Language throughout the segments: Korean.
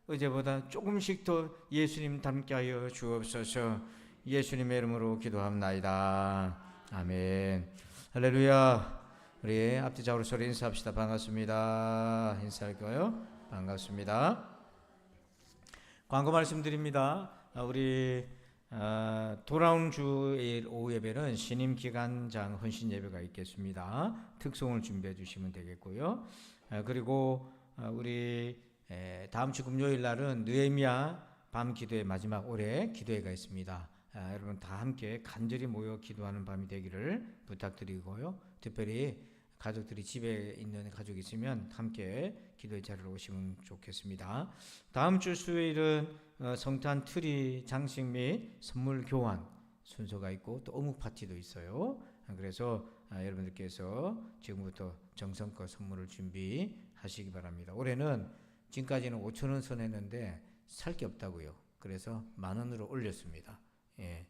어제보다 조금씩 더 예수님 닮게 하여 주옵소서. 예수님의 이름으로 기도합나이다. 아멘. 할렐루야. 우리 앞뒤좌우로 소리 인사합시다. 반갑습니다. 인사할까요? 반갑습니다. 광고 말씀드립니다. 우리 돌아온 주일 오후 예배는 신임 기간장 헌신 예배가 있겠습니다. 특송을 준비해 주시면 되겠고요. 그리고 우리 다음 주 금요일 날은 느헤미야 밤 기도의 마지막 올해 기도회가 있습니다. 여러분 다 함께 간절히 모여 기도하는 밤이 되기를 부탁드리고요. 특별히 가족들이 집에 있는 가족이 있으면 함께 기도의 자리로 오시면 좋겠습니다. 다음 주 수요일은 성탄 트리 장식 및 선물 교환 순서가 있고 또 어묵 파티도 있어요. 그래서 여러분들께서 지금부터 정성껏 선물을 준비하시기 바랍니다. 올해는 지금까지는 5,000원 선했는데 살 게 없다고요. 그래서 10,000원으로 올렸습니다. 예,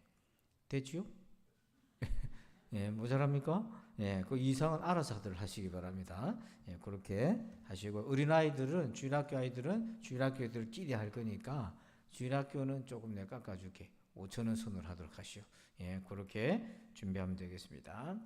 됐지요? 예, 모자랍니까? 예, 그 이상은 알아서 하시기 바랍니다. 예, 그렇게 하시고 어린아이들은 주일학교 아이들은 주일학교 애들끼리 할 거니까 주일학교는 조금 내가 깎아줄게. 5,000원 선을 하도록 하시오. 예, 그렇게 준비하면 되겠습니다.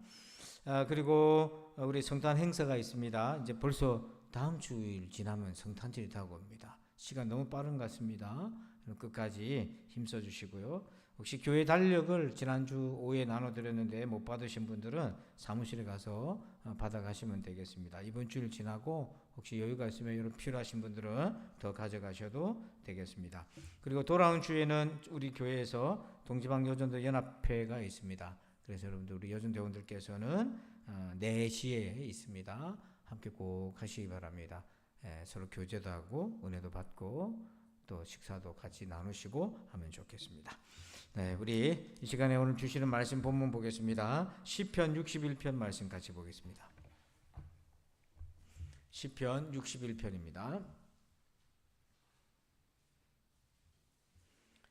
그리고 우리 성탄 행사가 있습니다. 이제 벌써 다음 주일 지나면 성탄절이 다가옵니다. 시간 너무 빠른 것 같습니다. 끝까지 힘써 주시고요. 혹시 교회 달력을 지난주 오후에 나눠드렸는데 못 받으신 분들은 사무실에 가서 받아가시면 되겠습니다. 이번 주일 지나고 혹시 여유가 있으면 여러분 필요하신 분들은 더 가져가셔도 되겠습니다. 그리고 돌아온 주에는 우리 교회에서 동지방 여전도 연합회가 있습니다. 그래서 여러분들 우리 여전대원들께서는 4시에 있습니다. 함께 꼭 하시기 바랍니다. 서로 교제도 하고 은혜도 받고 또 식사도 같이 나누시고 하면 좋겠습니다. 네, 우리 이 시간에 오늘 주시는 말씀 본문 보겠습니다. 시편 61편 말씀 같이 보겠습니다. 시편 61편입니다.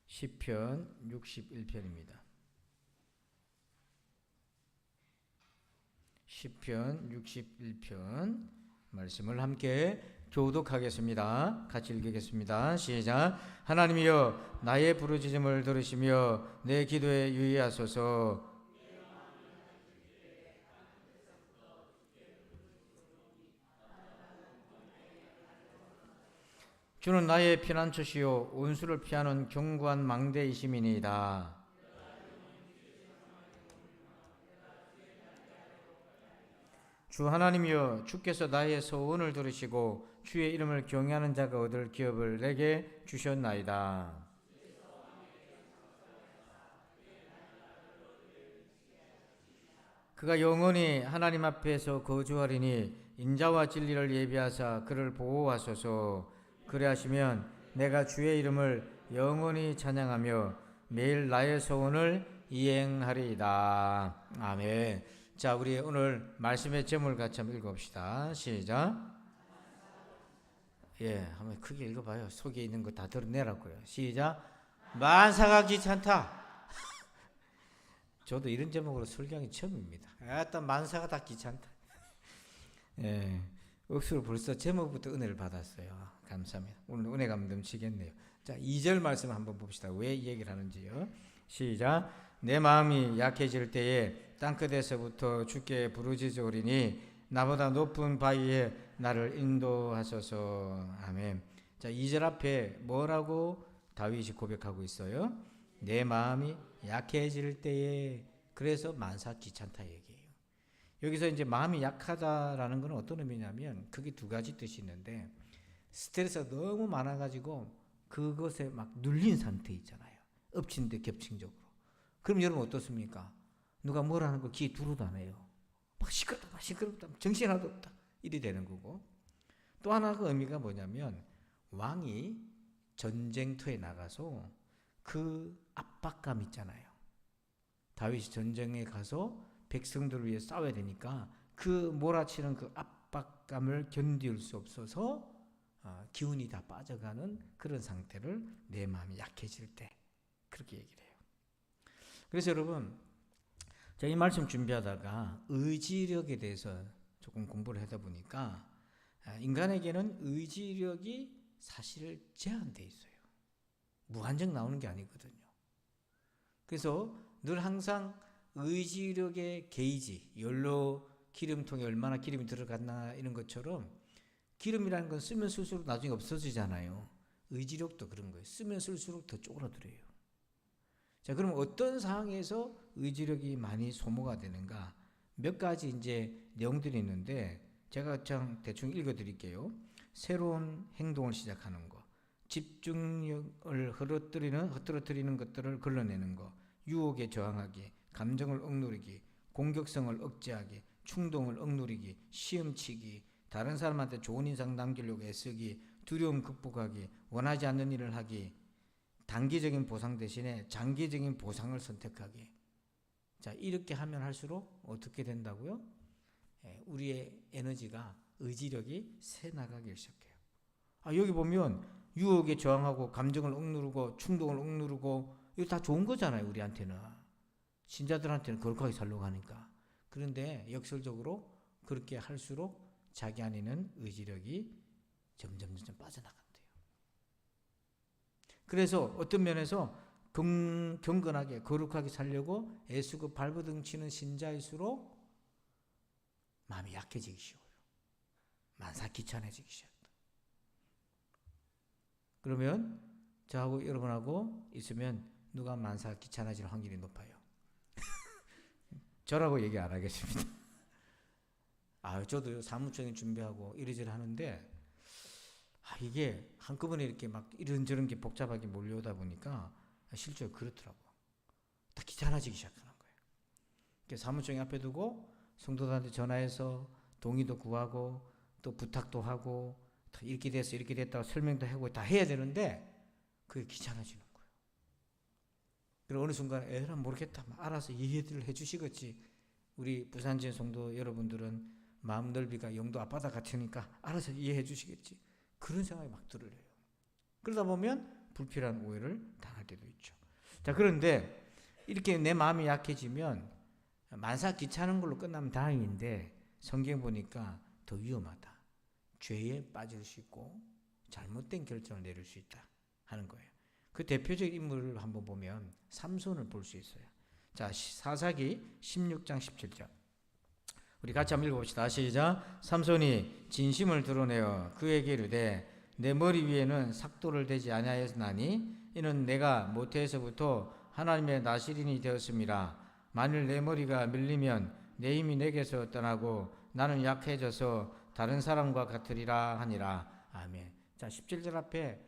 시편 61편입니다. 시편 61편 말씀을 함께 교독하겠습니다. 같이 읽겠습니다. 시작. 하나님이여 나의 부르짖음을 들으시며 내 기도에 유의하소서. 주는 나의 피난처시요 온수를 피하는 견고한 망대이심이니이다. 주 하나님이여 주께서 나의 소원을 들으시고 주의 이름을 경외하는 자가 얻을 기업을 내게 주셨나이다. 그가 영원히 하나님 앞에서 거주하리니 인자와 진리를 예비하사 그를 보호하소서. 그래하시면 내가 주의 이름을 영원히 찬양하며 매일 나의 소원을 이행하리이다. 아멘. 자, 우리 오늘 말씀의 제목을 같이 한번 읽어봅시다. 시작. 예, 한번 크게 읽어봐요. 속에 있는 거 다 드러내라고요. 시작. 만사가 귀찮다. 저도 이런 제목으로 설교하기 처음입니다. 일단 만사가 다 귀찮다. 예, 억수로 벌써 제목부터 은혜를 받았어요. 감사합니다. 오늘 은혜가 넘치겠네요. 자, 2절 말씀 한번 봅시다. 왜 이 얘기를 하는지요. 시작. 내 마음이 약해질 때에 땅끝에서부터 주께 부르짖으리니 나보다 높은 바위에 나를 인도하소서. 아멘. 자, 2절 앞에 뭐라고 다윗이 고백하고 있어요? 내 마음이 약해질 때에. 그래서 만사 귀찮다 얘기예요. 여기서 이제 마음이 약하다라는 건 어떤 의미냐면 그게 두 가지 뜻이 있는데 스트레스가 너무 많아가지고 그것에 막 눌린 상태 있잖아요. 엎친 데 겹친적으로. 그럼 여러분 어떻습니까? 누가 뭐라는 거 귀에 두루도 안 해요. 막 시끄럽다, 정신 하나도 없다. 이리 되는 거고. 또 하나가 의미가 뭐냐면 왕이 전쟁터에 나가서 그 압박감 있잖아요. 다윗이 전쟁에 가서 백성들을 위해 싸워야 되니까 그 몰아치는 그 압박감을 견딜 수 없어서 기운이 다 빠져가는 그런 상태를 내 마음이 약해질 때 그렇게 얘기를 해요. 그래서 여러분 제가 이 말씀 준비하다가 의지력에 대해서 조금 공부를 하다 보니까 인간에게는 의지력이 사실 제한되어 있어요. 무한정 나오는 게 아니거든요. 그래서 늘 항상 의지력의 게이지, 연료 기름통에 얼마나 기름이 들어갔나 이런 것처럼 기름이라는 건 쓰면 쓸수록 나중에 없어지잖아요. 의지력도 그런 거예요. 쓰면 쓸수록 더 쪼그라들어요. 자, 그럼 어떤 상황에서 의지력이 많이 소모가 되는가? 몇 가지 이제 내용들이 있는데 제가 그냥 대충 읽어 드릴게요. 새로운 행동을 시작하는 거, 집중력을 흐트러뜨리는 것들을 걸러내는 거, 유혹에 저항하기, 감정을 억누르기, 공격성을 억제하기, 충동을 억누르기, 시험치기, 다른 사람한테 좋은 인상 남기려고 애쓰기, 두려움 극복하기, 원하지 않는 일을 하기, 단기적인 보상 대신에 장기적인 보상을 선택하기. 자, 이렇게 하면 할수록 어떻게 된다고요? 우리의 에너지가, 의지력이 새 나가기 시작해요. 여기 보면 유혹에 저항하고 감정을 억누르고 충동을 억누르고 이거 다 좋은 거잖아요. 우리한테는. 신자들한테는 거룩하게 살려고 하니까. 그런데 역설적으로 그렇게 할수록 자기 안에는 의지력이 점점 빠져나간대요. 그래서 어떤 면에서 경건하게 거룩하게 살려고 애쓰고 발버둥 치는 신자일수록 마음이 약해지기 쉬워요. 만사 귀찮아지기 시작합니다. 그러면 저하고 여러분하고 있으면 누가 만사 귀찮아질 확률이 높아요? 저라고 얘기 안 하겠습니다. 저도요, 사무총회 준비하고 이리저리 하는데 이게 한꺼번에 이렇게 막 이런저런 게 복잡하게 몰려오다 보니까 실제로 그렇더라고. 다 귀찮아지기 시작하는 거예요. 그래서 사무총회 앞에 두고 성도들한테 전화해서 동의도 구하고 또 부탁도 하고 이렇게 됐어 이렇게 됐다고 설명도 하고 다 해야 되는데 그게 귀찮아지는 거예요. 그리고 어느 순간 에라 모르겠다 알아서 이해를 해주시겠지. 우리 부산진 성도 여러분들은 마음 넓이가 영도 앞바다 같으니까 알아서 이해해 주시겠지. 그런 생각이 막 들어요. 그러다 보면 불필요한 오해를 당할 때도 있죠. 자, 그런데 이렇게 내 마음이 약해지면 만사 귀찮은 걸로 끝나면 다행인데 성경 보니까 더 위험하다. 죄에 빠질 수 있고 잘못된 결정을 내릴 수 있다 하는 거예요. 그 대표적 인물을 한번 보면 삼손을 볼 수 있어요. 자, 사사기 16장 17절. 우리 같이 한번 읽어봅시다. 시작. 삼손이 진심을 드러내어 그에게 이르되 내 머리 위에는 삭도를 대지 아니하였나니 이는 내가 모태에서부터 하나님의 나시린이 되었습니다. 만일 내 머리가 밀리면 내 힘이 내게서 떠나고 나는 약해져서 다른 사람과 같으리라 하니라. 아멘. 자, 17절 앞에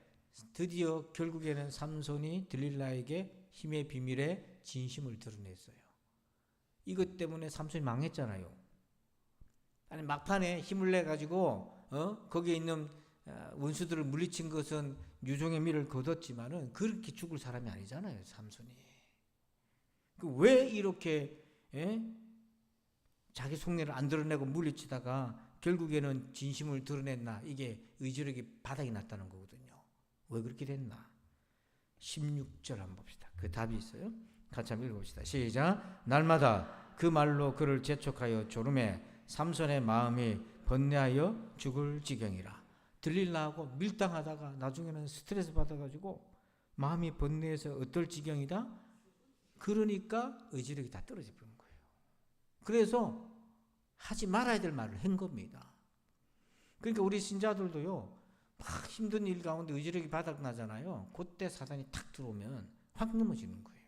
드디어 결국에는 삼손이 들릴라에게 힘의 비밀에 진심을 드러냈어요. 이것 때문에 삼손이 망했잖아요. 아니 막판에 힘을 내가지고 거기에 있는 원수들을 물리친 것은 유종의 미를 거뒀지만은 그렇게 죽을 사람이 아니잖아요. 삼손이. 왜 이렇게 자기 속내를 안 드러내고 물리치다가 결국에는 진심을 드러냈나. 이게 의지력이 바닥이 났다는 거거든요. 왜 그렇게 됐나. 16절 한번 봅시다. 그 답이 있어요. 같이 한번 읽어봅시다. 시작. 날마다 그 말로 그를 재촉하여 조름에 삼손의 마음이 번뇌하여 죽을 지경이라. 들릴라하고 밀당하다가 나중에는 스트레스 받아가지고 마음이 번뇌해서 어떨 지경이다? 그러니까 의지력이 다 떨어져 버린 거예요. 그래서 하지 말아야 될 말을 한 겁니다. 그러니까 우리 신자들도요, 막 힘든 일 가운데 의지력이 바닥나잖아요. 그때 사단이 탁 들어오면 확 넘어지는 거예요.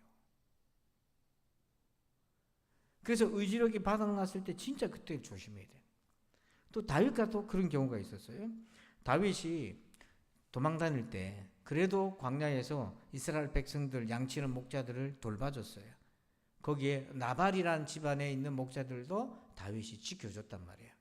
그래서 의지력이 바닥났을 때 진짜 그때 조심해야 돼요. 또 다윗과 또 그런 경우가 있었어요. 다윗이 도망 다닐 때 그래도 광야에서 이스라엘 백성들 양치는 목자들을 돌봐줬어요. 거기에 나발이라는 집안에 있는 목자들도 다윗이 지켜줬단 말이에요.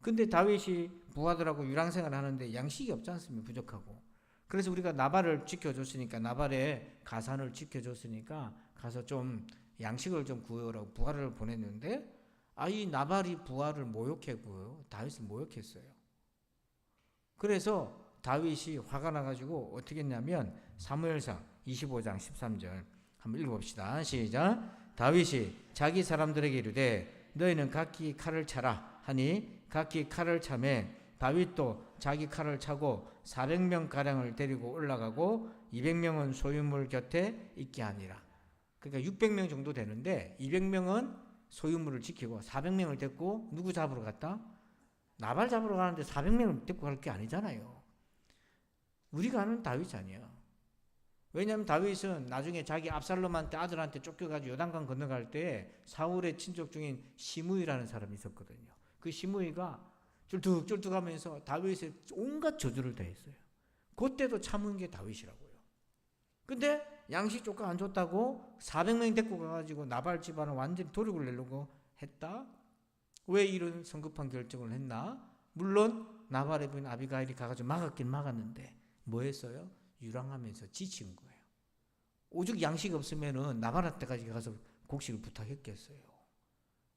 근데 다윗이 부하들하고 유랑생활을 하는데 양식이 없지 않습니까? 부족하고. 그래서 우리가 나발을 지켜줬으니까, 나발의 가산을 지켜줬으니까 가서 좀 양식을 좀 구하라고 부하를 보냈는데, 이 나발이 부하를 모욕했고요. 다윗을 모욕했어요. 그래서 다윗이 화가 나가지고 어떻게 했냐면 사무엘상 25장 13절 한번 읽어봅시다. 시작. 다윗이 자기 사람들에게 이르되 너희는 각기 칼을 차라 하니 각기 칼을 차매 다윗도 자기 칼을 차고 400명 가량을 데리고 올라가고 200명은 소유물 곁에 있게 하니라. 그러니까 600명 정도 되는데 200명은 소유물을 지키고 400명을 데리고 누구 잡으러 갔다? 나발 잡으러 가는데 400명을 데리고 갈 게 아니잖아요. 우리가 아는 다윗이 아니야. 왜냐하면 다윗은 나중에 자기 압살롬한테 아들한테 쫓겨가지고 요단강 건너갈 때 사울의 친족 중인 시므이라는 사람이 있었거든요. 그 시므이가 쫄뚝쫄뚝하면서 다윗의 온갖 저주를 다했어요. 그때도 참은 게 다윗이라고요. 근데 양식 조금 안 줬다고 400명 데리고 가가지고 나발 집안을 완전히 도륙을 내려고 했다? 왜 이런 성급한 결정을 했나? 물론 나발의 부인 아비가일이 가가지고 막았긴 막았는데 뭐 했어요? 유랑하면서 지친 거예요. 오죽 양식 없으면은 나발한테까지 가서 곡식을 부탁했겠어요.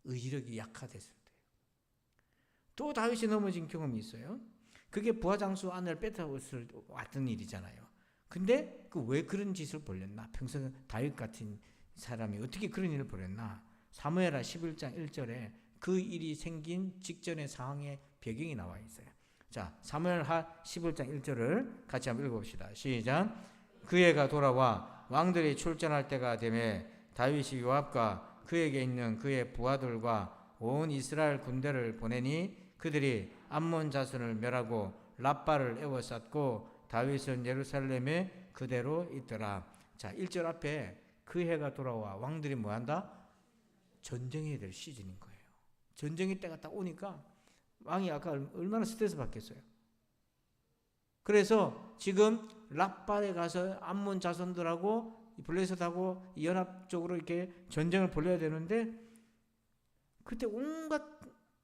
의지력이 약화됐을 때. 또 다윗이 넘어진 경험이 있어요. 그게 부하장수 아내를 뺏어왔을 왔던 일이잖아요. 근데 왜 그런 짓을 벌였나? 평소 다윗 같은 사람이 어떻게 그런 일을 벌였나? 사무엘하 11장 1절에 그 일이 생긴 직전의 상황의 배경이 나와 있어요. 자, 사무엘하 11장 1절을 같이 한번 읽어봅시다. 시작. 그 해가 돌아와 왕들이 출전할 때가 되매 다윗이 요압과 그에게 있는 그의 부하들과 온 이스라엘 군대를 보내니 그들이 암몬 자손을 멸하고 랍바를 에워쌌고 다윗은 예루살렘에 그대로 있더라. 자, 1절 앞에 그 해가 돌아와 왕들이 뭐한다? 전쟁해야 될 시즌인 거예요. 전쟁의 때가 딱 오니까 왕이 아까 얼마나 스트레스 받겠어요. 그래서 지금 랍발에 가서 암몬 자손들하고 블레셋하고 연합적으로 이렇게 전쟁을 벌여야 되는데 그때 온갖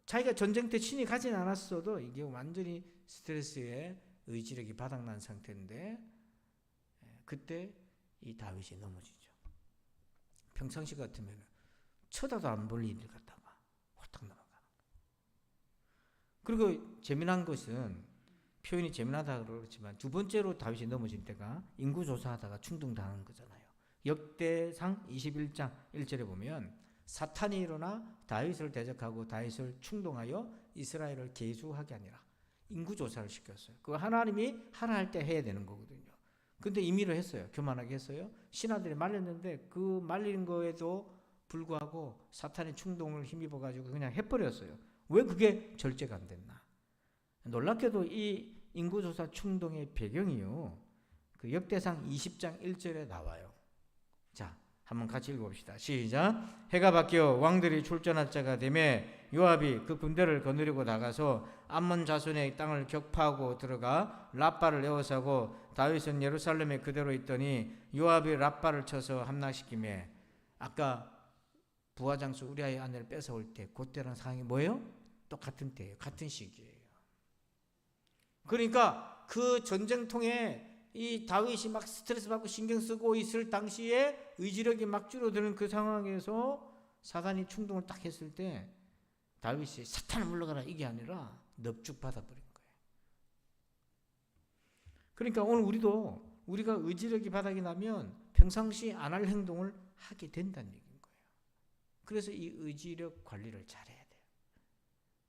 자기가 전쟁 때 친히 가진 않았어도 이게 완전히 스트레스에 의지력이 바닥난 상태인데 그때 이 다윗이 넘어지죠. 평상시 같으면 쳐다도 안 볼 일을 갖다가 홀딱 넘어가는 거예요. 그리고 재미난 것은 표현이 재미나다 그렇지만 두 번째로 다윗이 넘어진 때가 인구조사하다가 충동당한 거잖아요. 역대상 21장 1절에 보면 사탄이 일어나 다윗을 대적하고 다윗을 충동하여 이스라엘을 계수하게 아니라 인구조사를 시켰어요. 그거 하나님이 하라 할 때 해야 되는 거거든요. 근데 임의로 했어요. 교만하게 했어요. 신하들이 말렸는데 그 말린 거에도 불구하고 사탄의 충동을 힘입어가지고 그냥 해버렸어요. 왜 그게 절제가 안 됐나? 놀랍게도 이 인구조사 충동의 배경이요. 그 역대상 20장 1절에 나와요. 자, 한번 같이 읽어봅시다. 시작. 해가 바뀌어 왕들이 출전할 자가 되매 요압이 그 군대를 거느리고 나가서 암몬 자손의 땅을 격파하고 들어가 랍바를 에워싸고 다윗은 예루살렘에 그대로 있더니 요압이 랍바를 쳐서 함락시키매 아까 부하장수 우리아의 아내를 뺏어올 때 그때랑 상황이 뭐예요? 똑같은 때예요. 같은 시기예요. 그러니까 그 전쟁통에 이 다윗이 막 스트레스 받고 신경 쓰고 있을 당시에 의지력이 막 줄어드는 그 상황에서 사단이 충동을 딱 했을 때 다윗이 사탄을 물러가라 이게 아니라 넙죽 받아버린 거예요. 그러니까 오늘 우리가 의지력이 바닥이 나면 평상시 안 할 행동을 하게 된다는 얘기인 거예요. 그래서 이 의지력 관리를 잘해야 돼요.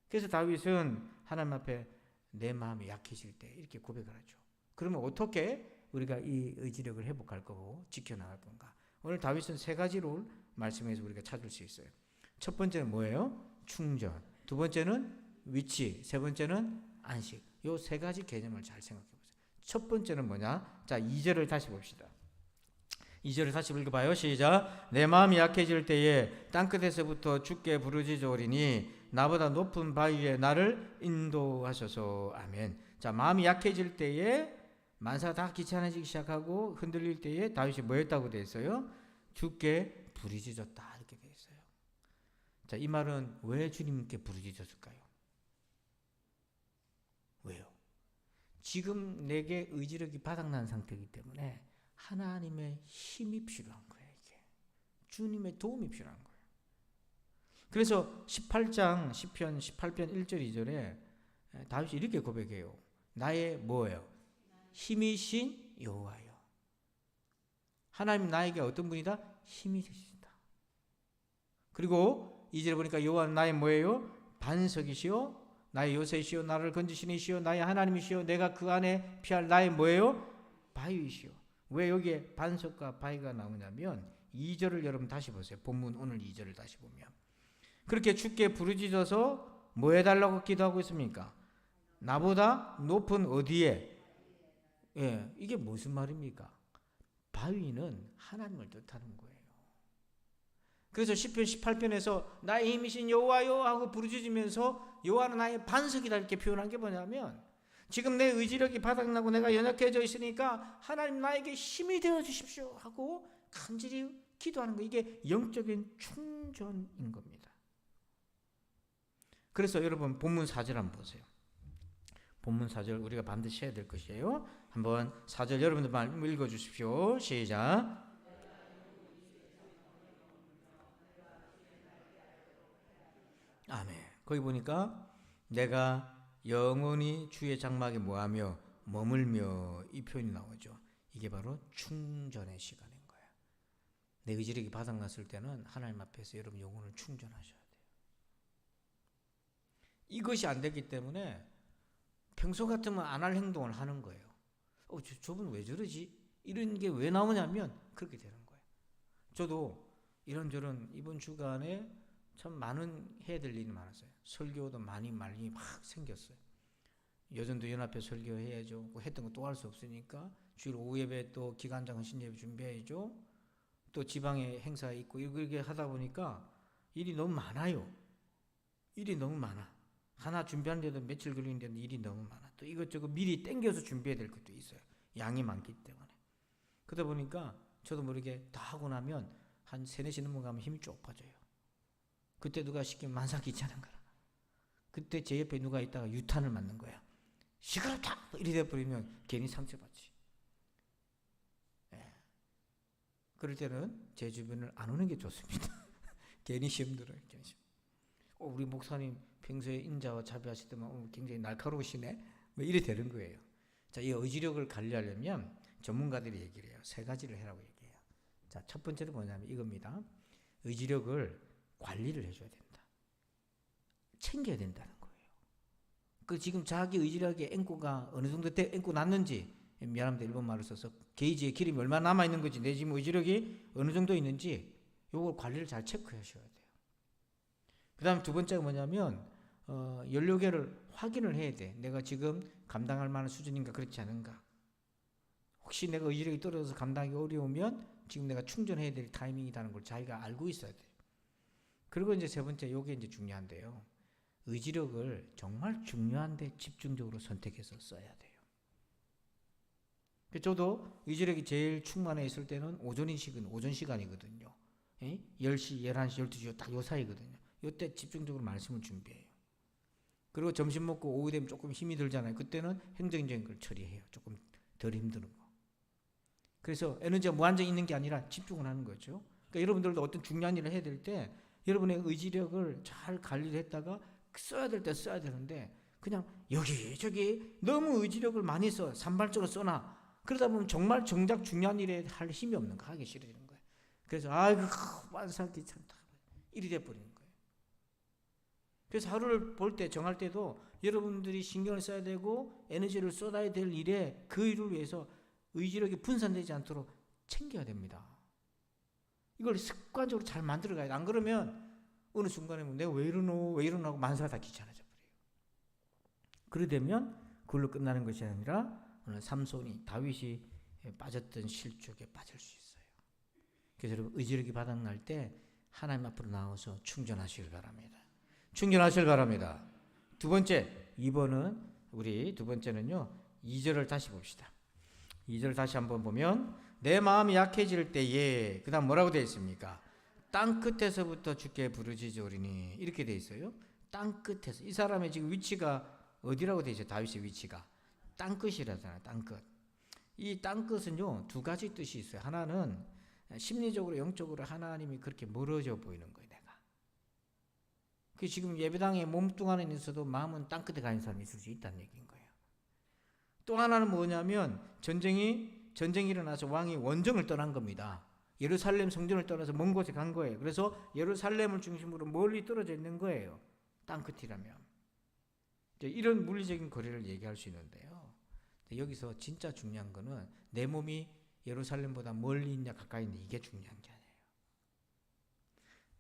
그래서 다윗은 하나님 앞에 내 마음이 약해질 때 이렇게 고백을 하죠. 그러면 어떻게 우리가 이 의지력을 회복할 거고 지켜나갈 건가? 오늘 다윗은 세 가지로 말씀해서 우리가 찾을 수 있어요. 첫 번째는 뭐예요? 충전. 두 번째는 위치. 세 번째는 안식. 이 세 가지 개념을 잘 생각해 보세요. 첫 번째는 뭐냐? 자, 2절을 다시 봅시다. 2절을 다시 읽어봐요. 시작. 내 마음이 약해질 때에 땅끝에서부터 주께 부르짖으리니 나보다 높은 바위에 나를 인도하소서. 아멘. 자, 마음이 약해질 때에 만사가 다 귀찮아지기 시작하고 흔들릴 때에 다윗이 뭐 했다고 되어 있어요? 주께 부르짖었다 이렇게 되어 있어요. 자, 이 말은 왜 주님께 부르짖었을까요? 왜요? 지금 내게 의지력이 바닥난 상태이기 때문에 하나님의 힘이 필요한 거예요. 이게 주님의 도움이 필요한 거예요. 그래서 18장 10편 18편 1절 2절에 다윗이 이렇게 고백해요. 나의 뭐예요? 힘이신 여호와여. 하나님 나에게 어떤 분이다? 힘이 되시다. 그리고 2절에 보니까 여호와는 나의 뭐예요? 반석이시요 나의 요새시요 나를 건지시는 이시요 나의 하나님이시요 내가 그 안에 피할 나의 뭐예요? 바위이시요. 왜 여기에 반석과 바위가 나오냐면 2절을 여러분 다시 보세요. 본문 오늘 2절을 다시 보면 그렇게 주께 부르짖어서 뭐 해달라고 기도하고 있습니까? 나보다 높은 어디에? 예, 이게 무슨 말입니까? 바위는 하나님을 뜻하는 거예요. 그래서 시편 18편에서 나의 힘이신 여호와여 하고 부르짖으면서 여호와는 나의 반석이다 이렇게 표현한 게 뭐냐면 지금 내 의지력이 바닥나고 내가 연약해져 있으니까 하나님 나에게 힘이 되어 주십시오 하고 간절히 기도하는 거, 이게 영적인 충전인 겁니다. 그래서 여러분 본문 4절 한번 보세요. 본문 4절 우리가 반드시 해야 될 것이에요. 한번 4절 여러분들 말 읽어주십시오. 시작. 아멘. 거기 보니까 내가 영원히 주의 장막에 뭐하며 머물며 이 표현이 나오죠. 이게 바로 충전의 시간인 거예요. 내 의지력이 바닥났을 때는 하나님 앞에서 여러분 영혼을 충전하셔야 돼요. 이것이 안 됐기 때문에 평소 같으면 안 할 행동을 하는 거예요. 저분 왜 저러지? 이런 게 왜 나오냐면 그렇게 되는 거예요. 저도 이런저런 이번 주간에 참 많은 해야 될 일이 많았어요. 설교도 많이 말이 막 생겼어요. 여전도 연합회 설교해야죠. 했던 거 또 할 수 없으니까 주일 오후 예배 또 기간장 헌신 예배 준비해야죠. 또 지방에 행사 있고 이렇게 하다 보니까 일이 너무 많아요. 일이 너무 많아. 하나 준비하는데도 며칠 걸리는데 일이 너무 많아. 또 이것저것 미리 땡겨서 준비해야 될 것도 있어요. 양이 많기 때문에. 그러다 보니까 저도 모르게 다 하고 나면 한 3, 4시 넘어가면 힘이 쭉 빠져요. 그때 누가 시키면 만사 귀찮은 거라. 그때 제 옆에 누가 있다가 유탄을 맞는 거야. 시끄럽다! 이리 돼버리면 괜히 상처받지. 예. 그럴 때는 제 주변을 안 오는 게 좋습니다. 괜히 시험 들어요. 우리 목사님 평소에 인자와 자비하시더만 굉장히 날카로우시네. 뭐 이래 되는 거예요. 자, 이 의지력을 관리하려면 전문가들이 얘기를 해요. 3가지를 해라고 얘기해요. 자, 첫 번째는 뭐냐면 이겁니다. 의지력을 관리를 해줘야 된다. 챙겨야 된다는 거예요. 그 지금 자기 의지력의 앵꼬가 어느 정도 앵꼬 났는지, 미안합니다. 일본 말을 써서 게이지에 기름이 얼마나 남아있는 건지, 내 지금 의지력이 어느 정도 있는지 요걸 관리를 잘 체크하셔야 돼요. 그 다음 두 번째가 뭐냐면 연료계를 확인을 해야 돼. 내가 지금 감당할 만한 수준인가 그렇지 않은가. 혹시 내가 의지력이 떨어져서 감당하기 어려우면 지금 내가 충전해야 될 타이밍이라는 걸 자기가 알고 있어야 돼요. 그리고 이제 세 번째, 요게 이제 중요한데요. 의지력을 정말 중요한데 집중적으로 선택해서 써야 돼요. 저도 의지력이 제일 충만해 있을 때는 오전 시간이거든요. 10시, 11시, 12시 딱 요 사이거든요. 요때 집중적으로 말씀을 준비해요. 그리고 점심 먹고 오후 되면 조금 힘이 들잖아요. 그때는 행정적인 걸 처리해요. 조금 덜 힘드는 거. 그래서 에너지가 무한정 있는 게 아니라 집중을 하는 거죠. 그러니까 여러분들도 어떤 중요한 일을 해야 될 때 여러분의 의지력을 잘 관리를 했다가 써야 될 때 써야 되는데 그냥 여기저기 너무 의지력을 많이 써 산발적으로 써놔. 그러다 보면 정말 정작 중요한 일에 할 힘이 없는 거, 하기 싫어지는 거예요. 그래서 아이고 완사 귀찮다 이리 돼버리는 거예요. 그래서 하루를 볼 때 정할 때도 여러분들이 신경을 써야 되고 에너지를 쏟아야 될 일에 그 일을 위해서 의지력이 분산되지 않도록 챙겨야 됩니다. 이걸 습관적으로 잘 만들어가야 돼. 안 그러면 어느 순간에 내가 왜 이러노 하고 만사가 다 귀찮아져 버려요. 그러되면 그걸로 끝나는 것이 아니라 오늘 삼손이 다윗이 빠졌던 실족에 빠질 수 있어요. 그래서 여러분 의지력이 바닥날 때 하나님 앞으로 나와서 충전하시길 바랍니다. 충전하시길 바랍니다. 두 번째, 2번은 우리 두 번째는요. 2절을 다시 봅시다. 2절 다시 한번 보면 내 마음이 약해질 때에 그 다음 뭐라고 되어 있습니까? 땅 끝에서부터 주께 부르짖으리니 이렇게 되어 있어요. 땅 끝에서. 이 사람의 지금 위치가 어디라고 되어 있어요? 다윗의 위치가 땅 끝이라잖아요. 땅 끝. 이 땅 끝은요 2가지 뜻이 있어요. 하나는 심리적으로 영적으로 하나님이 그렇게 멀어져 보이는 거예요. 내가. 그 지금 예배당에 몸뚱 안에 있어도 마음은 땅 끝에 가 있는 사람이 있을 수 있다는 얘기인 거예요. 또 하나는 뭐냐면 전쟁이 일어나서 왕이 원정을 떠난 겁니다. 예루살렘 성전을 떠나서 먼 곳에 간 거예요. 그래서 예루살렘을 중심으로 멀리 떨어져 있는 거예요. 땅끝이라면. 이런 물리적인 거리를 얘기할 수 있는데요. 여기서 진짜 중요한 거는 내 몸이 예루살렘보다 멀리 있냐 가까이 있냐 이게 중요한 게 아니에요.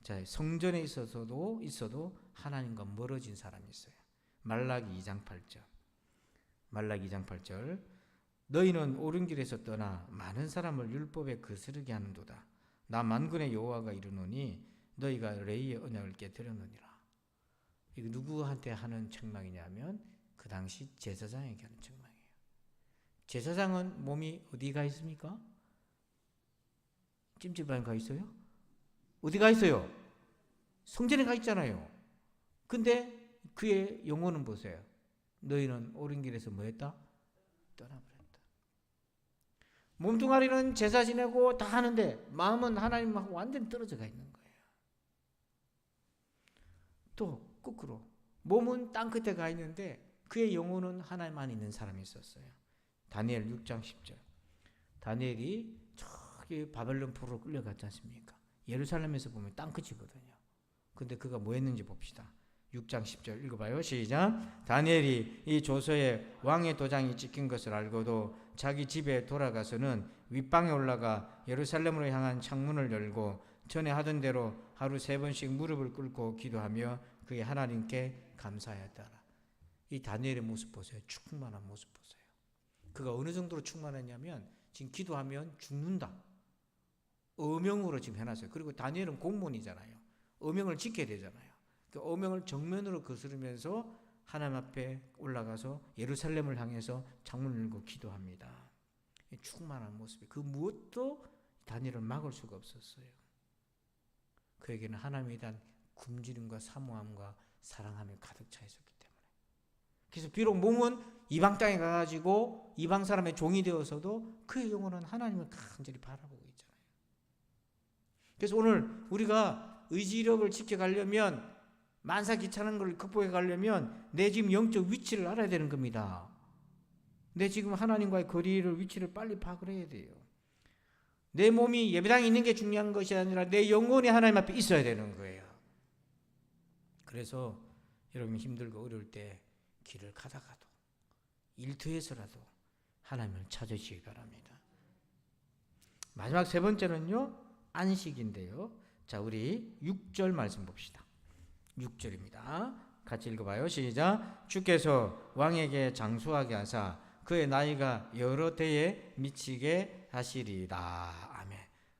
자, 성전에 있어도 하나님과 멀어진 사람이 있어요. 말라기 2장 8절. 말라기 2장 8절. 너희는 옳은 길에서 떠나 많은 사람을 율법에 거스르게 하는도다. 나 만군의 여호와가 이르노니 너희가 레이의 언약을 깨뜨렸느니라. 이거 누구한테 하는 책망이냐면 그 당시 제사장에게 하는 책망이에요. 제사장은 몸이 어디가 있습니까? 찜질방에 가 있어요? 어디 가 있어요? 성전에 가 있잖아요. 근데 그의 영혼은 보세요. 너희는 옳은 길에서 뭐 했다? 떠나버렸다. 몸뚱아리는 제사 지내고 다 하는데 마음은 하나님하고 완전히 떨어져 가 있는 거예요. 또 거꾸로 몸은 땅끝에 가 있는데 그의 영혼은 하나님만 있는 사람이 있었어요. 다니엘 6장 10절. 다니엘이 저기 바벨론 포로로 끌려갔지 않습니까? 예루살렘에서 보면 땅끝이거든요. 근데 그가 뭐 했는지 봅시다. 6장 10절 읽어봐요. 시작. 다니엘이 이 조서에 왕의 도장이 찍힌 것을 알고도 자기 집에 돌아가서는 윗방에 올라가 예루살렘으로 향한 창문을 열고 전에 하던 대로 하루 3번씩 무릎을 꿇고 기도하며 그의 하나님께 감사하였더라. 이 다니엘의 모습 보세요. 충만한 모습 보세요. 그가 어느 정도로 충만했냐면 지금 기도하면 죽는다. 어명으로 지금 해놨어요. 그리고 다니엘은 공무원이잖아요. 어명을 지켜야 되잖아요. 그 어명을 정면으로 거스르면서 하나님 앞에 올라가서 예루살렘을 향해서 창문을 열고 기도합니다. 충만한 모습이 그 무엇도 다니엘을 막을 수가 없었어요. 그에게는 하나님에 대한 굶주림과 사모함과 사랑함이 가득 차 있었기 때문에. 그래서 비록 몸은 이방 땅에 가가지고 이방 사람의 종이 되어서도 그의 영혼은 하나님을 간절히 바라보고 있잖아요. 그래서 오늘 우리가 의지력을 지켜가려면 만사 귀찮은 걸 극복해 가려면 내 지금 영적 위치를 알아야 되는 겁니다. 내 지금 하나님과의 거리를 위치를 빨리 파악을 해야 돼요. 내 몸이 예배당에 있는 게 중요한 것이 아니라 내 영혼이 하나님 앞에 있어야 되는 거예요. 그래서 여러분 힘들고 어려울 때 길을 가다가도 일터에서라도 하나님을 찾으시기 바랍니다. 마지막 세 번째는요, 안식인데요. 자, 우리 6절 말씀 봅시다. 6절입니다. 같이 읽어봐요. 시작. 주께서 왕에게 장수하게 하사 그의 나이가 여러 대에 미치게 하시리다. 아멘.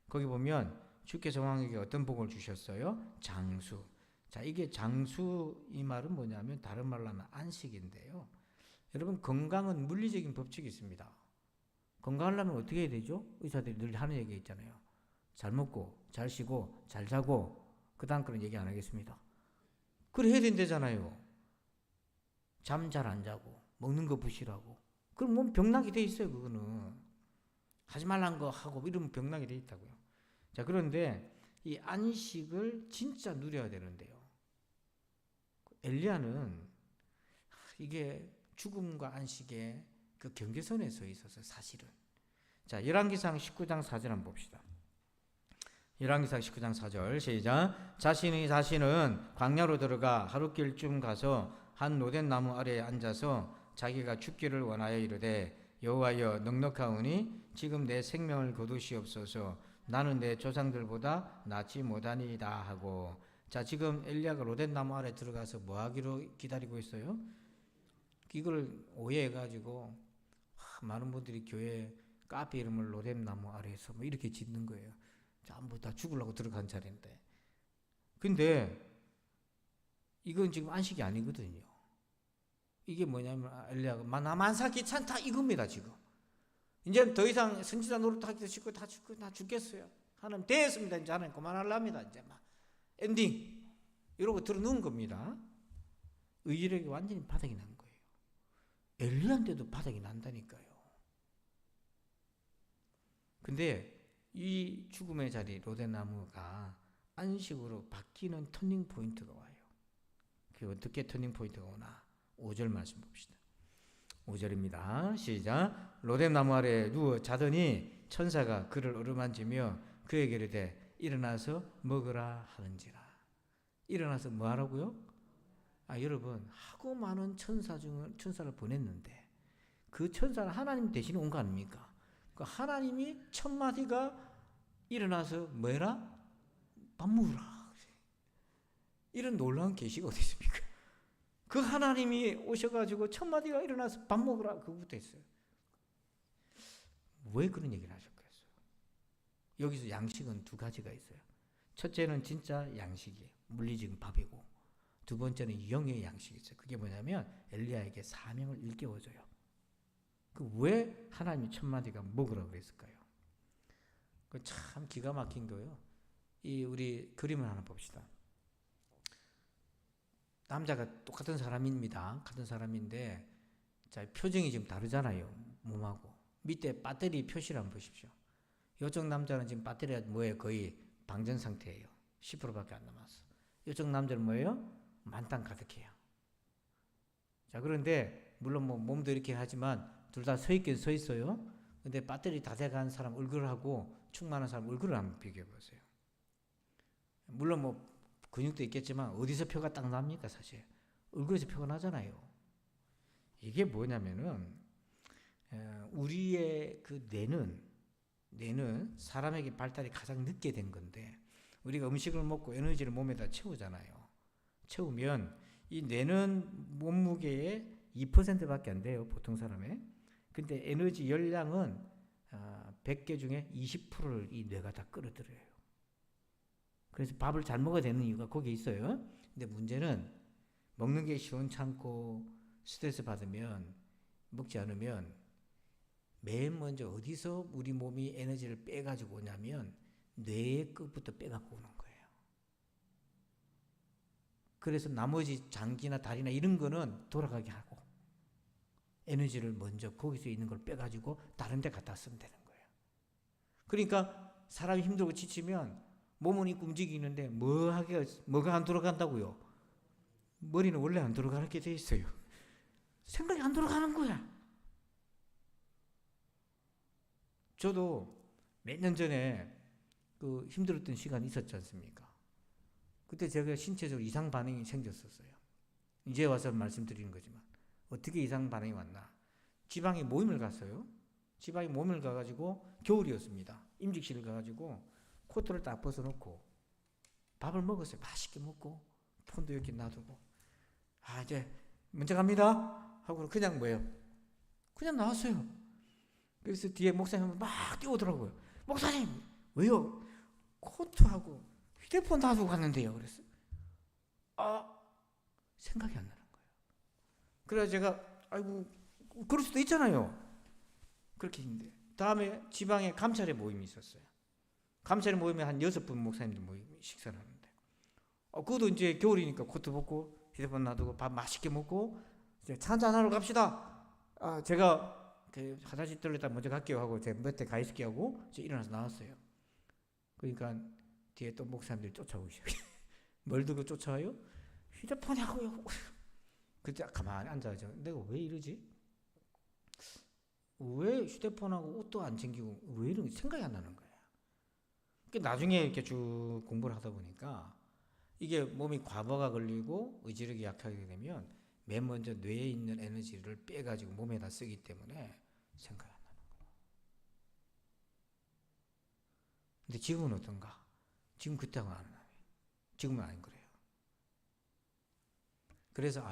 거기 보면 주께서 왕에게 어떤 복을 주셨어요? 장수. 자, 이게 장수 이 말은 뭐냐면 다른 말로 하면 안식인데요. 여러분 건강은 물리적인 법칙이 있습니다. 건강하려면 어떻게 해야 되죠? 의사들이 늘 하는 얘기 있잖아요. 잘 먹고 잘 쉬고 잘 자고 그 다음 거는 얘기 안 하겠습니다. 그래 해야 된다잖아요. 잠 잘 안 자고 먹는 거 부실하고 그럼 몸 병나게 돼 있어요. 그거는 하지 말란 거 하고 이러면 병나게 돼 있다고요. 자, 그런데 이 안식을 진짜 누려야 되는데요. 엘리야는 이게 죽음과 안식의 그 경계선에 서 있어서 사실은. 자, 열왕기상 19장 4절 한번 봅시다. 열왕기상 19장 4절 시작. 자신은 광야로 들어가 하룻길쯤 가서 한 로된 나무 아래에 앉아서 자기가 죽기를 원하여 이르되 여호와여 넉넉하오니 지금 내 생명을 거두시옵소서. 나는 내 조상들보다 낫지 못하니이다 하고. 자, 지금 엘리야가 로된 나무 아래 들어가서 뭐 하기로 기다리고 있어요? 이걸 오해해가지고 많은 분들이 교회 카페 이름을 로된 나무 아래에서 뭐 이렇게 짓는 거예요. 전부 다 죽으려고 들어간 자리인데. 근데 이건 지금 안식이 아니거든요. 이게 뭐냐면 엘리야가 나 만사 귀찮다 이겁니다. 지금 이제 더 이상 선지자 노릇하기도 싫고 다 죽고 나 죽겠어요. 하나님 됐습니다. 이제 하나님 그만하랍니다. 이제 막 엔딩 이러고 들어놓은 겁니다. 의지력이 완전히 바닥이 난 거예요. 엘리야한테도 바닥이 난다니까요. 근데 이 죽음의 자리 로데나무가 안식으로 바뀌는 터닝 포인트가 와요. 그게 어떻게 터닝 포인트가 오나? 5절 말씀 봅시다. 5절입니다. 시작. 로뎀나무 아래에 누워 자더니 천사가 그를 어루만지며 그에게 이르되 일어나서 먹으라 하는지라. 일어나서 뭐 하라고요? 여러분, 하고 많은 천사를 보냈는데 그 천사는 하나님 대신에 온 거 아닙니까? 그 하나님이 첫 마디가 일어나서 뭐라? 밥 먹으라. 이런 놀라운 계시가 어디 있습니까? 그 하나님이 오셔가지고 첫 마디가 일어나서 밥 먹으라. 그거부터 했어요. 왜 그런 얘기를 하셨겠어요? 여기서 양식은 두 가지가 있어요. 첫째는 진짜 양식이에요. 물리적인 밥이고, 두 번째는 영의 양식이 있어요. 그게 뭐냐면 엘리야에게 사명을 일깨워줘요. 왜 하나님이 첫 마디가 먹으라고 그랬을까요? 참 기가 막힌 거예요. 우리 그림을 하나 봅시다. 남자가 똑같은 사람입니다. 같은 사람인데, 자, 표정이 지금 다르잖아요. 몸하고. 밑에 배터리 표시를 한번 보십시오. 이쪽 남자는 지금 배터리가 뭐예요? 거의 방전 상태예요. 10%밖에 안 남았어. 이쪽 남자는 뭐예요? 만땅 가득해요. 자, 그런데 물론 뭐 몸도 이렇게 하지만 둘 다 서 있긴 서 있어요. 근데 배터리 다 돼간 사람 얼굴하고 충만한 사람 얼굴을 한번 비교해 보세요. 물론 뭐 근육도 있겠지만 어디서 표가 딱 납니까? 사실 얼굴에서 표가 나잖아요. 이게 뭐냐면은 우리의 그 뇌는 사람에게 발달이 가장 늦게 된 건데, 우리가 음식을 먹고 에너지를 몸에다 채우잖아요. 채우면 이 뇌는 몸무게의 2%밖에 안 돼요, 보통 사람의. 근데 에너지 열량은 100개 중에 20%를 이 뇌가 다 끌어들여요. 그래서 밥을 잘 먹어야 되는 이유가 거기에 있어요. 근데 문제는 먹는 게 시원찮고 스트레스 받으면, 먹지 않으면 맨 먼저 어디서 우리 몸이 에너지를 빼가지고 오냐면 뇌의 끝부터 빼갖고 오는 거예요. 그래서 나머지 장기나 다리나 이런 거는 돌아가게 하고 에너지를 먼저 거기서 있는 걸 빼가지고 다른 데 갖다 쓰면 되는 거예요. 그러니까 사람이 힘들고 지치면 몸은 있고 움직이는데 뭐가 안 돌아간다고요? 머리는 원래 안 돌아가게 돼 있어요. 생각이 안 돌아가는 거야. 저도 몇 년 전에 그 힘들었던 시간이 있었지 않습니까? 그때 제가 신체적으로 이상 반응이 생겼었어요. 이제 와서 말씀드리는 거지만 어떻게 이상 반응이 왔나? 지방에 모임을 갔어요. 지방에 모임을 가가지고 겨울이었습니다. 임직실을 가가지고 코트를 딱 벗어놓고 밥을 먹었어요. 맛있게 먹고 폰도 이렇게 놔두고, 이제 먼저 갑니다 하고 그냥 그냥 나왔어요. 그래서 뒤에 목사님 막 뛰어오더라고요. 목사님, 왜요? 코트하고 휴대폰 놔두고 갔는데요. 그랬어요. 생각이 안 나는 거예요. 그래서 제가 그럴 수도 있잖아요. 그렇게 했는데 다음에 지방에 감찰의 모임이 있었어요. 감찰의 모임에 한 6분 목사님들 식사를 하는데, 그것도 이제 겨울이니까 코트 벗고 휴대폰 놔두고 밥 맛있게 먹고 이제 차 한잔하러 갑시다. 제가 그 화장실 들렸다 먼저 갈게요 하고 제 밑에 가 있을게 하고 이제 일어나서 나왔어요. 그러니까 뒤에 또 목사님들이 쫓아오기 시작해요. 뭘 들고 쫓아와요? 휴대폰이하고요. 그때 가만히 앉아죠. 내가 왜 이러지? 왜 휴대폰하고 옷도 안 챙기고 왜 이런 생각이 안 나는 거예요. 나중에 이렇게 쭉 공부를 하다 보니까 이게 몸이 과부하가 걸리고 의지력이 약하게 되면 맨 먼저 뇌에 있는 에너지를 빼가지고 몸에다 쓰기 때문에 생각이 안 나는 거예요. 근데 지금은 어떤가? 지금 그때하고는 안 나요. 지금은 아닌 거래요. 그래서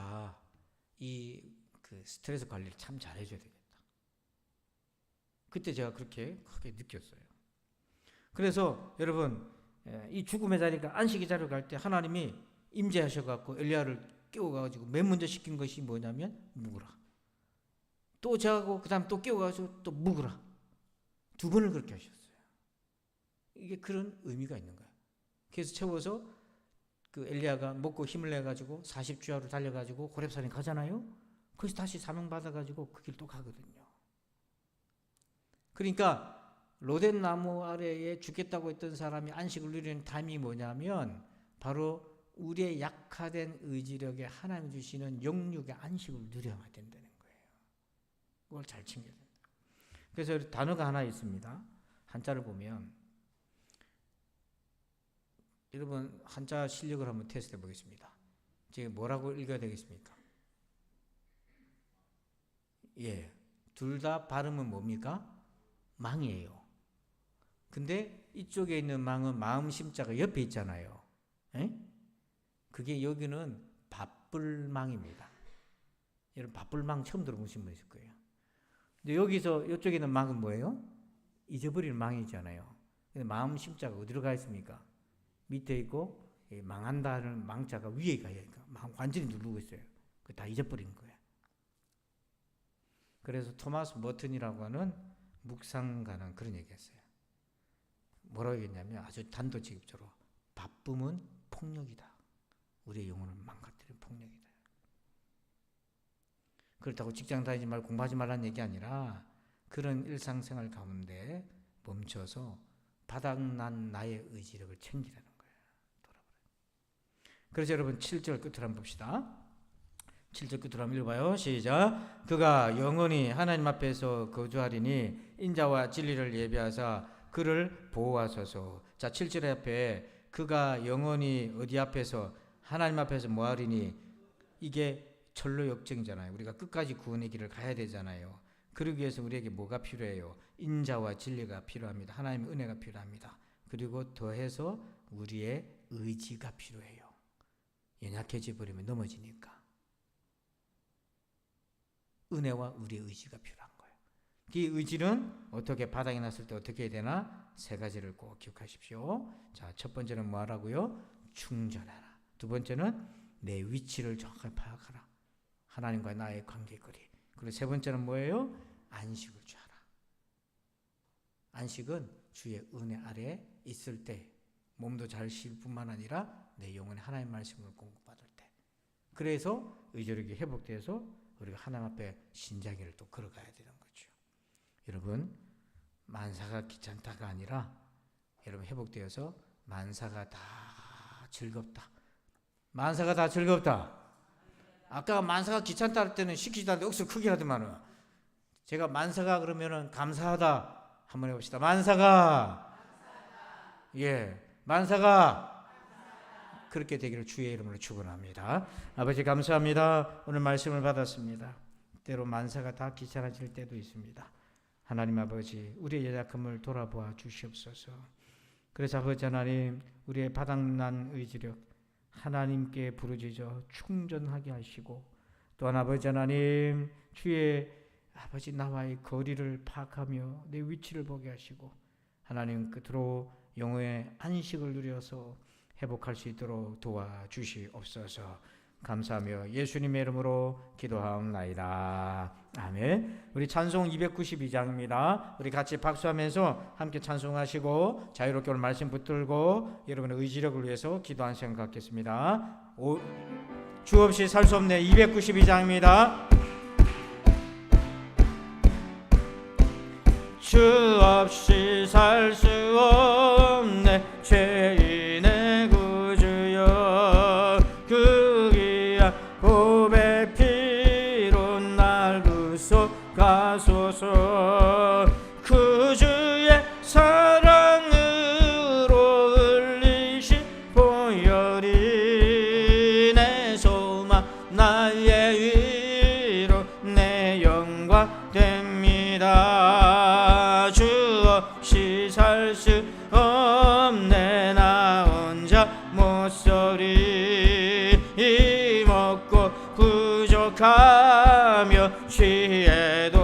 그 스트레스 관리를 참 잘해줘야 되겠다. 그때 제가 그렇게 크게 느꼈어요. 그래서 여러분, 이 죽음의 자리가 안식의 자리로 갈 때 하나님이 임재하셔갖고 엘리야를 깨워가지고 맨 먼저 시킨 것이 뭐냐면 묵으라. 또 저하고 그 다음 또 깨워가지고 또 묵으라. 2번을 그렇게 하셨어요. 이게 그런 의미가 있는 거예요. 그래서 채워서 그 엘리야가 먹고 힘을 내가지고 40주야로 달려가지고 호렙산에 가잖아요. 거기서 다시 사명 받아가지고 그 길 또 가거든요. 그러니까 로덴 나무 아래에 죽겠다고 했던 사람이 안식을 누리는 타임이 뭐냐면 바로 우리의 약화된 의지력에 하나님 주시는 영육의 안식을 누려야 된다는 거예요. 그걸 잘 챙겨야 된다. 그래서 단어가 하나 있습니다. 한자를 보면, 여러분 한자 실력을 한번 테스트해 보겠습니다. 지금 뭐라고 읽어야 되겠습니까? 예, 둘 다 발음은 뭡니까? 망이에요. 근데 이쪽에 있는 망은 마음 심자가 옆에 있잖아요. 에? 그게 여기는 바쁠망입니다. 여러분 바쁠망 처음 들어보신 분 있을 거예요. 근데 여기서 이쪽에 있는 망은 뭐예요? 잊어버리는 망이잖아요. 근데 마음 심자가 어디로 가 있습니까? 밑에 있고 망한다는 망자가 위에 가요. 그러니까 완전히 누르고 있어요. 그거 다 잊어버린 거예요. 그래서 토마스 머튼이라고 하는 묵상가는 그런 얘기했어요. 뭐라고 얘기했냐면 아주 단도직입적으로 바쁨은 폭력이다. 우리의 영혼을 망가뜨리는 폭력이다. 그렇다고 직장 다니지 말고 공부하지 말라는 얘기 아니라 그런 일상생활 가운데 멈춰서 바닥난 나의 의지력을 챙기라는 거예요. 그래서 여러분 7절 끝으로 한번 봅시다. 7절 끝으로 한번 읽어봐요. 시작. 그가 영원히 하나님 앞에서 거주하리니 인자와 진리를 예비하사 그를 보호하소서. 자, 7절 앞에 그가 영원히 어디 앞에서 하나님 앞에서 뭐하리니 이게 철로 역정이잖아요. 우리가 끝까지 구원의 길을 가야 되잖아요. 그러기 위해서 우리에게 뭐가 필요해요? 인자와 진리가 필요합니다. 하나님의 은혜가 필요합니다. 그리고 더해서 우리의 의지가 필요해요. 연약해져 버리면 넘어지니까. 은혜와 우리의 의지가 필요한 거예요. 이 의지는 어떻게 바닥이 났을 때 어떻게 해야 되나? 세 가지를 꼭 기억하십시오. 자, 첫 번째는 뭐 하라고요? 충전하라. 두 번째는 내 위치를 정확하게 파악하라. 하나님과 나의 관계거리. 그리고 세 번째는 뭐예요? 안식을 취하라. 안식은 주의 은혜 아래 있을 때 몸도 잘 쉴 뿐만 아니라 내 영혼에 하나님 말씀을 공급받을 때. 그래서 의지력이 회복돼서 우리가 하나님 앞에 신자기를 또 걸어가야 되는 거죠. 여러분, 만사가 귀찮다가 아니라 여러분 회복되어서 만사가 다 즐겁다. 만사가 다 즐겁다. 아까 만사가 귀찮다 할 때는 시키지도 않는데 억수로 크게 하더만은 제가 만사가 그러면은 감사하다 한번 해봅시다. 만사가 예, 만사가 그렇게 되기를 주의 이름으로 축원합니다. 아버지 감사합니다. 오늘 말씀을 받았습니다. 때로 만사가 다 귀찮아질 때도 있습니다. 하나님 아버지 우리의 연약함을 돌아보아 주시옵소서. 그래서 아버지 하나님 우리의 바닥난 의지력 하나님께 부르짖어 충전하게 하시고 또한 아버지 하나님 주의 아버지 나와의 거리를 파악하며 내 위치를 보게 하시고 하나님 끝으로 영혼의 안식을 누려서 회복할 수 있도록 도와주시옵소서. 감사하며 예수님의 이름으로 기도하옵나이다. 아멘. 우리 찬송 292장입니다. 우리 같이 박수하면서 함께 찬송하시고 자유롭게 오늘 말씀 붙들고 여러분의 의지력을 위해서 기도하는 시간 갖겠습니다. 주 없이 살 수 없네 292장입니다. 주 없이 살 수 없네 죄인의 구주여 그 귀한 보배 피로 날 구속하소서. 그 주의 사랑으로 흘리신 보혈이 내 소망 나의 위로 내 영광 됩니다. 주 없이 살 수 없네 나 혼자 못서리 먹고 부족하며 취해도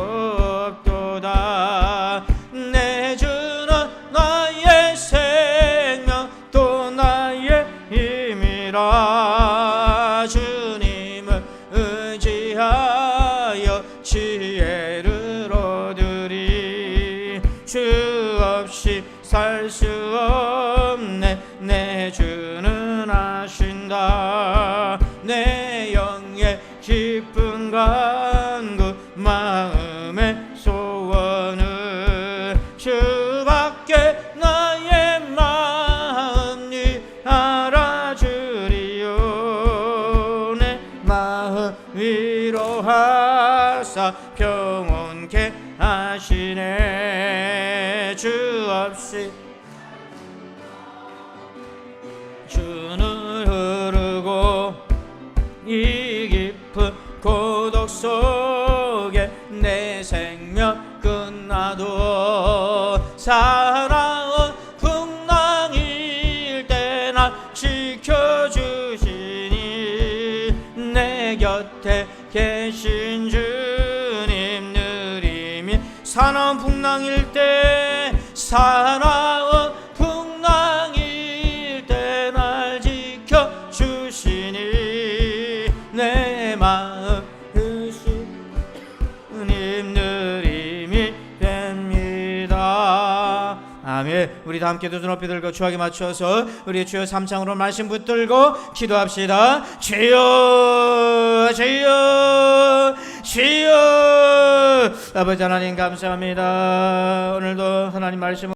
없도다. 내 주는 나의 생명 또 나의 힘이라. 주님을 의지하여 지혜를 얻으리. 주 없이 살 수 없네 내 주는 아신다. 내 영의 깊은 간구 마음의 소원을 주밖에 나의 마음이 알아주리요. 내 마음 위로하사 평온케 하시네. 주 없이 주는 흐르고 살아온 풍랑일 때 날 지켜주시니 내 곁에 계신 주님 느림이 사나운 풍랑일 때 사나운 풍랑일 때 날 지켜주시니 내 마음 주님 느림이 됩니다. 아멘. 우리 다 함께 두 손 높이 들고 주하게 맞춰서 우리 주여 삼창으로 말씀 붙들고 기도합시다. 주여 주여 주여. 아버지 하나님 감사합니다. 오늘도 하나님 말씀